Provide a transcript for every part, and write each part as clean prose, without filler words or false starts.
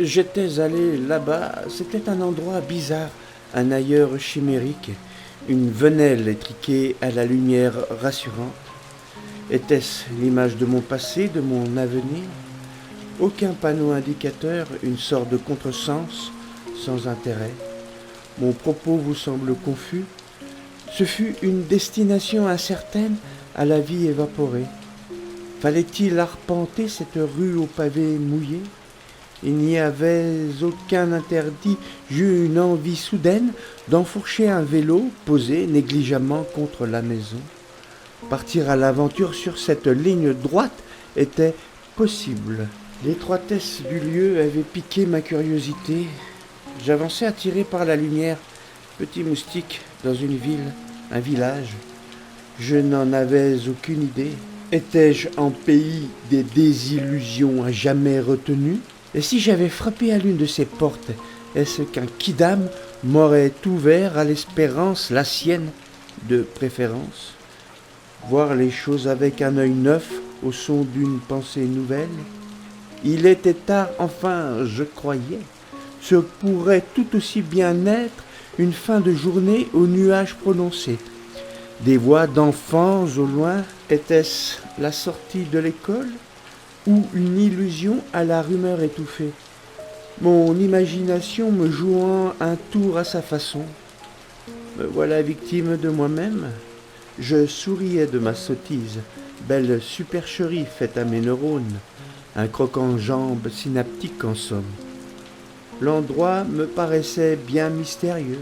J'étais allé là-bas, c'était un endroit bizarre, un ailleurs chimérique, une venelle étriquée à la lumière rassurante. Était-ce l'image de mon passé, de mon avenir? Aucun panneau indicateur, une sorte de contresens, sans intérêt. Mon propos vous semble confus? Ce fut une destination incertaine à la vie évaporée. Fallait-il arpenter cette rue au pavé mouillé? Il n'y avait aucun interdit. J'eus une envie soudaine d'enfourcher un vélo posé négligemment contre la maison. Partir à l'aventure sur cette ligne droite était possible. L'étroitesse du lieu avait piqué ma curiosité. J'avançais attiré par la lumière, petit moustique dans une ville, un village. Je n'en avais aucune idée. Étais-je en pays des désillusions à jamais retenues? Et si j'avais frappé à l'une de ces portes, est-ce qu'un quidam m'aurait ouvert à l'espérance, la sienne, de préférence? Voir les choses avec un œil neuf, au son d'une pensée nouvelle? Il était tard, enfin, je croyais. Ce pourrait tout aussi bien être une fin de journée aux nuages prononcés. Des voix d'enfants au loin, était-ce la sortie de l'école ou une illusion à la rumeur étouffée? Mon imagination me jouant un tour à sa façon. Me voilà victime de moi-même. Je souriais de ma sottise, belle supercherie faite à mes neurones, un croc-en-jambe synaptique en somme. L'endroit me paraissait bien mystérieux.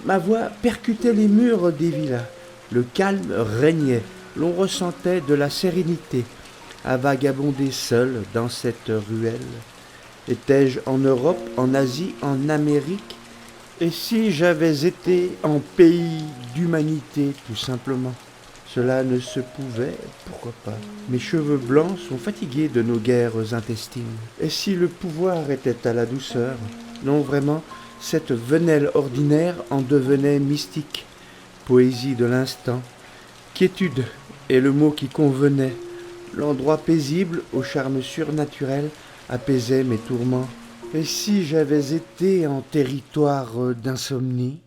Ma voix percutait les murs des villas. Le calme régnait. L'on ressentait de la sérénité à vagabonder seul dans cette ruelle. Étais-je en Europe, en Asie, en Amérique? Et si j'avais été en pays d'humanité, tout simplement? Cela ne se pouvait, pourquoi pas? Mes cheveux blancs sont fatigués de nos guerres intestines. Et si le pouvoir était à la douceur? Non, vraiment, cette venelle ordinaire en devenait mystique. Poésie de l'instant. Quiétude est le mot qui convenait. L'endroit paisible, au charme surnaturel, apaisait mes tourments. Et si j'avais été en territoire d'insomnie?